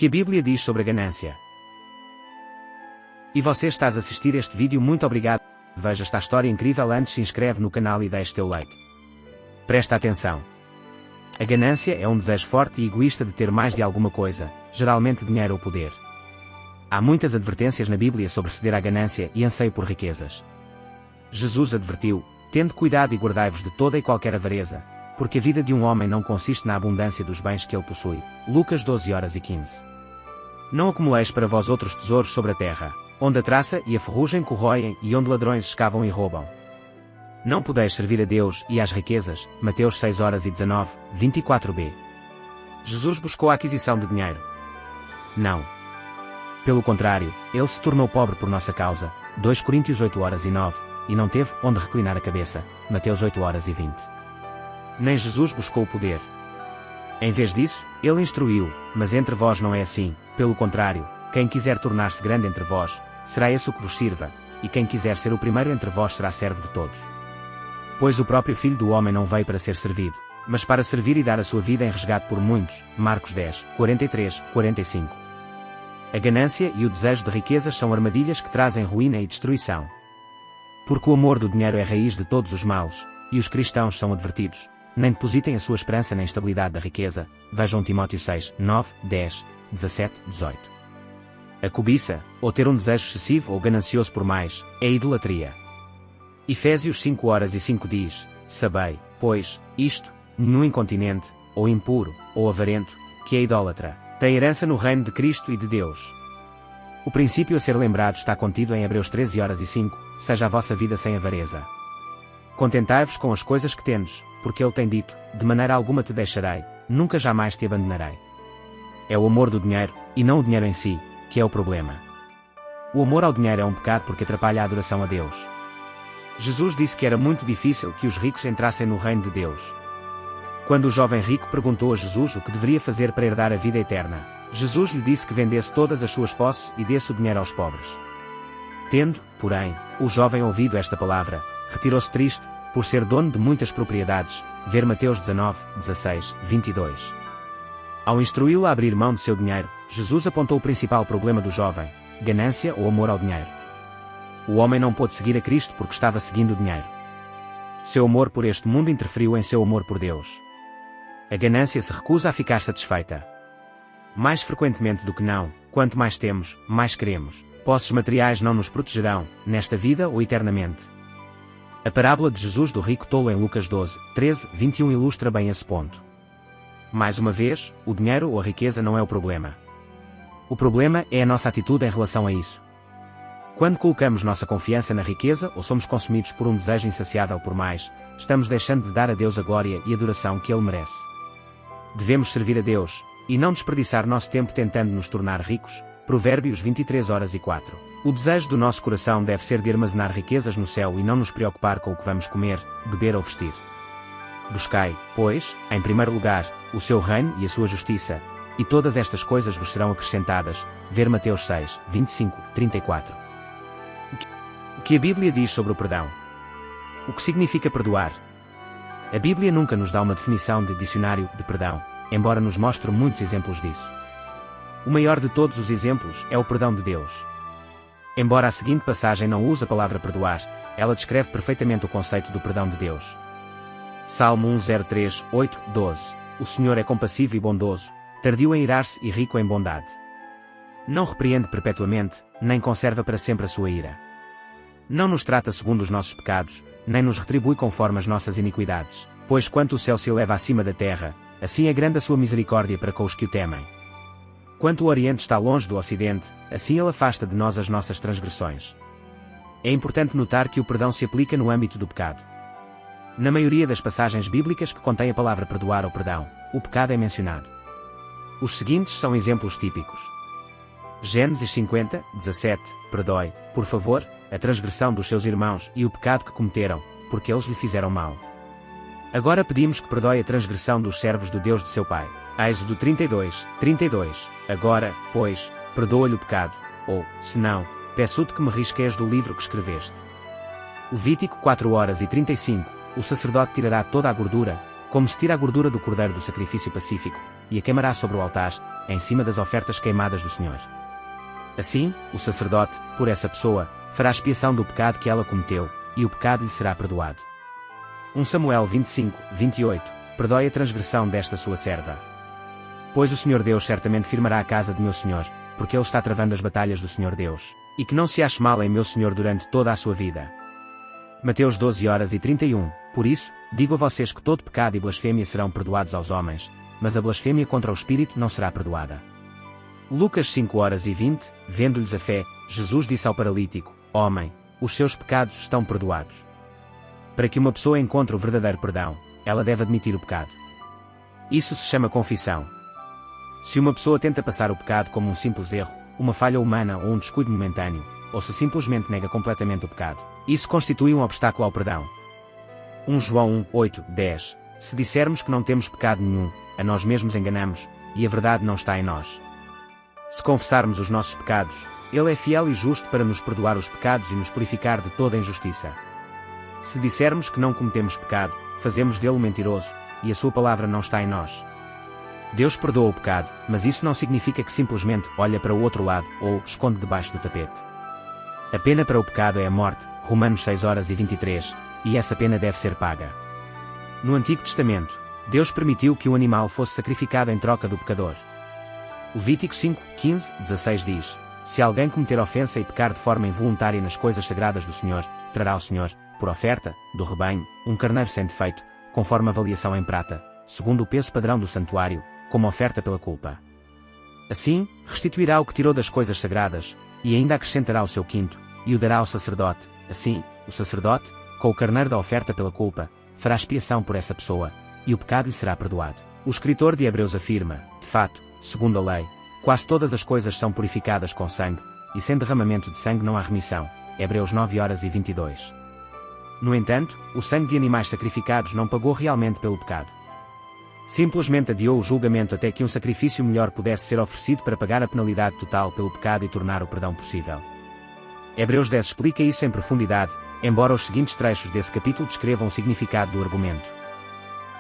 que a Bíblia diz sobre a ganância? E você estás a assistir este vídeo, muito obrigado. Veja esta história incrível antes, se inscreve no canal e deixe teu like. Presta atenção. A ganância é um desejo forte e egoísta de ter mais de alguma coisa, geralmente dinheiro ou poder. Há muitas advertências na Bíblia sobre ceder à ganância e anseio por riquezas. Jesus advertiu: tende cuidado e guardai-vos de toda e qualquer avareza, porque a vida de um homem não consiste na abundância dos bens que ele possui. Lucas 12:15. Não acumuleis para vós outros tesouros sobre a terra, onde a traça e a ferrugem corroem e onde ladrões escavam e roubam. Não podeis servir a Deus e às riquezas. Mateus 6:19, 24b. Jesus buscou a aquisição de dinheiro? Não. Pelo contrário, ele se tornou pobre por nossa causa. 2 Coríntios 8:9, e não teve onde reclinar a cabeça. Mateus 8:20. Nem Jesus buscou o poder. Em vez disso, ele instruiu: mas entre vós não é assim. Pelo contrário, quem quiser tornar-se grande entre vós, será esse o que vos sirva, e quem quiser ser o primeiro entre vós será servo de todos. Pois o próprio Filho do Homem não veio para ser servido, mas para servir e dar a sua vida em resgate por muitos. Marcos 10:43-45. A ganância e o desejo de riquezas são armadilhas que trazem ruína e destruição. Porque o amor do dinheiro é a raiz de todos os males, e os cristãos são advertidos: nem depositem a sua esperança na instabilidade da riqueza. Vejam Timóteo 6:9, 10, 17, 18. A cobiça, ou ter um desejo excessivo ou ganancioso por mais, é idolatria. Efésios 5:5 diz: sabei, pois, isto, nenhum incontinente, ou impuro, ou avarento, que é idólatra, tem herança no reino de Cristo e de Deus. O princípio a ser lembrado está contido em Hebreus 13:5, seja a vossa vida sem avareza. Contentai-vos com as coisas que tendes, porque ele tem dito: de maneira alguma te deixarei, nunca jamais te abandonarei. É o amor do dinheiro, e não o dinheiro em si, que é o problema. O amor ao dinheiro é um pecado porque atrapalha a adoração a Deus. Jesus disse que era muito difícil que os ricos entrassem no reino de Deus. Quando o jovem rico perguntou a Jesus o que deveria fazer para herdar a vida eterna, Jesus lhe disse que vendesse todas as suas posses e desse o dinheiro aos pobres. Tendo, porém, o jovem ouvido esta palavra, retirou-se triste, por ser dono de muitas propriedades. Ver Mateus 19:16, 22. Ao instruí-lo a abrir mão de seu dinheiro, Jesus apontou o principal problema do jovem: ganância ou amor ao dinheiro. O homem não pôde seguir a Cristo porque estava seguindo o dinheiro. Seu amor por este mundo interferiu em seu amor por Deus. A ganância se recusa a ficar satisfeita. Mais frequentemente do que não, quanto mais temos, mais queremos. Posses materiais não nos protegerão, nesta vida ou eternamente. A parábola de Jesus do rico tolo em Lucas 12:13-21 ilustra bem esse ponto. Mais uma vez, o dinheiro ou a riqueza não é o problema. O problema é a nossa atitude em relação a isso. Quando colocamos nossa confiança na riqueza ou somos consumidos por um desejo insaciável por mais, estamos deixando de dar a Deus a glória e adoração que Ele merece. Devemos servir a Deus, e não desperdiçar nosso tempo tentando nos tornar ricos. Provérbios 23:4. O desejo do nosso coração deve ser de armazenar riquezas no céu e não nos preocupar com o que vamos comer, beber ou vestir. Buscai, pois, em primeiro lugar, o seu reino e a sua justiça, e todas estas coisas vos serão acrescentadas. Ver Mateus 6:25-34. O que a Bíblia diz sobre o perdão? O que significa perdoar? A Bíblia nunca nos dá uma definição de dicionário de perdão, embora nos mostre muitos exemplos disso. O maior de todos os exemplos é o perdão de Deus. Embora a seguinte passagem não use a palavra perdoar, ela descreve perfeitamente o conceito do perdão de Deus. Salmo 103:8-12. O Senhor é compassivo e bondoso, tardio em irar-se e rico em bondade. Não repreende perpetuamente, nem conserva para sempre a sua ira. Não nos trata segundo os nossos pecados, nem nos retribui conforme as nossas iniquidades, pois quanto o céu se eleva acima da terra, assim é grande a sua misericórdia para com os que o temem. Quanto o Oriente está longe do Ocidente, assim ele afasta de nós as nossas transgressões. É importante notar que o perdão se aplica no âmbito do pecado. Na maioria das passagens bíblicas que contêm a palavra perdoar ou perdão, o pecado é mencionado. Os seguintes são exemplos típicos. Gênesis 50:17, perdoe, por favor, a transgressão dos seus irmãos e o pecado que cometeram, porque eles lhe fizeram mal. Agora pedimos que perdoe a transgressão dos servos do Deus de seu pai. Êxodo 32:32. Agora, pois, perdoa-lhe o pecado, ou, se não, peço-te que me risqueis do livro que escreveste. Levítico 4:35. O sacerdote tirará toda a gordura, como se tira a gordura do cordeiro do sacrifício pacífico, e a queimará sobre o altar, em cima das ofertas queimadas do Senhor. Assim, o sacerdote, por essa pessoa, fará expiação do pecado que ela cometeu, e o pecado lhe será perdoado. 1 Samuel 25, 28, perdoe a transgressão desta sua serva. Pois o Senhor Deus certamente firmará a casa de meu Senhor, porque ele está travando as batalhas do Senhor Deus, e que não se ache mal em meu Senhor durante toda a sua vida. Mateus 12:31, por isso, digo a vocês que todo pecado e blasfêmia serão perdoados aos homens, mas a blasfêmia contra o Espírito não será perdoada. Lucas 5:20, vendo-lhes a fé, Jesus disse ao paralítico, homem, os seus pecados estão perdoados. Para que uma pessoa encontre o verdadeiro perdão, ela deve admitir o pecado. Isso se chama confissão. Se uma pessoa tenta passar o pecado como um simples erro, uma falha humana ou um descuido momentâneo, ou se simplesmente nega completamente o pecado, isso constitui um obstáculo ao perdão. 1 João 1:8-10, se dissermos que não temos pecado nenhum, a nós mesmos enganamos, e a verdade não está em nós. Se confessarmos os nossos pecados, Ele é fiel e justo para nos perdoar os pecados e nos purificar de toda injustiça. Se dissermos que não cometemos pecado, fazemos dele um mentiroso, e a sua palavra não está em nós. Deus perdoa o pecado, mas isso não significa que simplesmente olha para o outro lado ou esconde debaixo do tapete. A pena para o pecado é a morte, Romanos 6:23, e essa pena deve ser paga. No Antigo Testamento, Deus permitiu que um animal fosse sacrificado em troca do pecador. Levítico 5:15-16 diz, se alguém cometer ofensa e pecar de forma involuntária nas coisas sagradas do Senhor, trará ao Senhor, por oferta, do rebanho, um carneiro sem defeito, conforme a avaliação em prata, segundo o peso padrão do santuário, como oferta pela culpa. Assim, restituirá o que tirou das coisas sagradas, e ainda acrescentará o seu quinto, e o dará ao sacerdote. Assim, o sacerdote, com o carneiro da oferta pela culpa, fará expiação por essa pessoa, e o pecado lhe será perdoado. O escritor de Hebreus afirma, de fato, segundo a lei, quase todas as coisas são purificadas com sangue, e sem derramamento de sangue não há remissão. Hebreus 9:22. No entanto, o sangue de animais sacrificados não pagou realmente pelo pecado. Simplesmente adiou o julgamento até que um sacrifício melhor pudesse ser oferecido para pagar a penalidade total pelo pecado e tornar o perdão possível. Hebreus 10 explica isso em profundidade, embora os seguintes trechos desse capítulo descrevam o significado do argumento.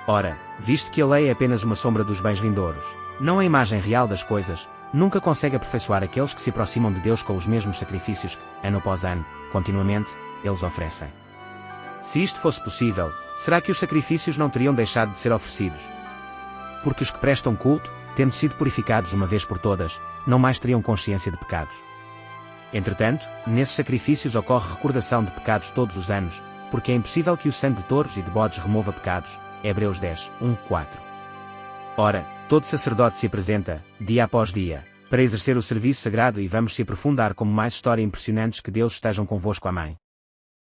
Ora, visto que a lei é apenas uma sombra dos bens vindouros, não a imagem real das coisas, nunca consegue aperfeiçoar aqueles que se aproximam de Deus com os mesmos sacrifícios que, ano após ano, continuamente, eles oferecem. Se isto fosse possível, será que os sacrifícios não teriam deixado de ser oferecidos? Porque os que prestam culto, tendo sido purificados uma vez por todas, não mais teriam consciência de pecados. Entretanto, nesses sacrifícios ocorre recordação de pecados todos os anos, porque é impossível que o sangue de touros e de bodes remova pecados. Hebreus 10, 1-4. Ora, todo sacerdote se apresenta, dia após dia, para exercer o serviço sagrado e vamos se aprofundar como mais histórias impressionantes. Que Deus estejam convosco. Amém.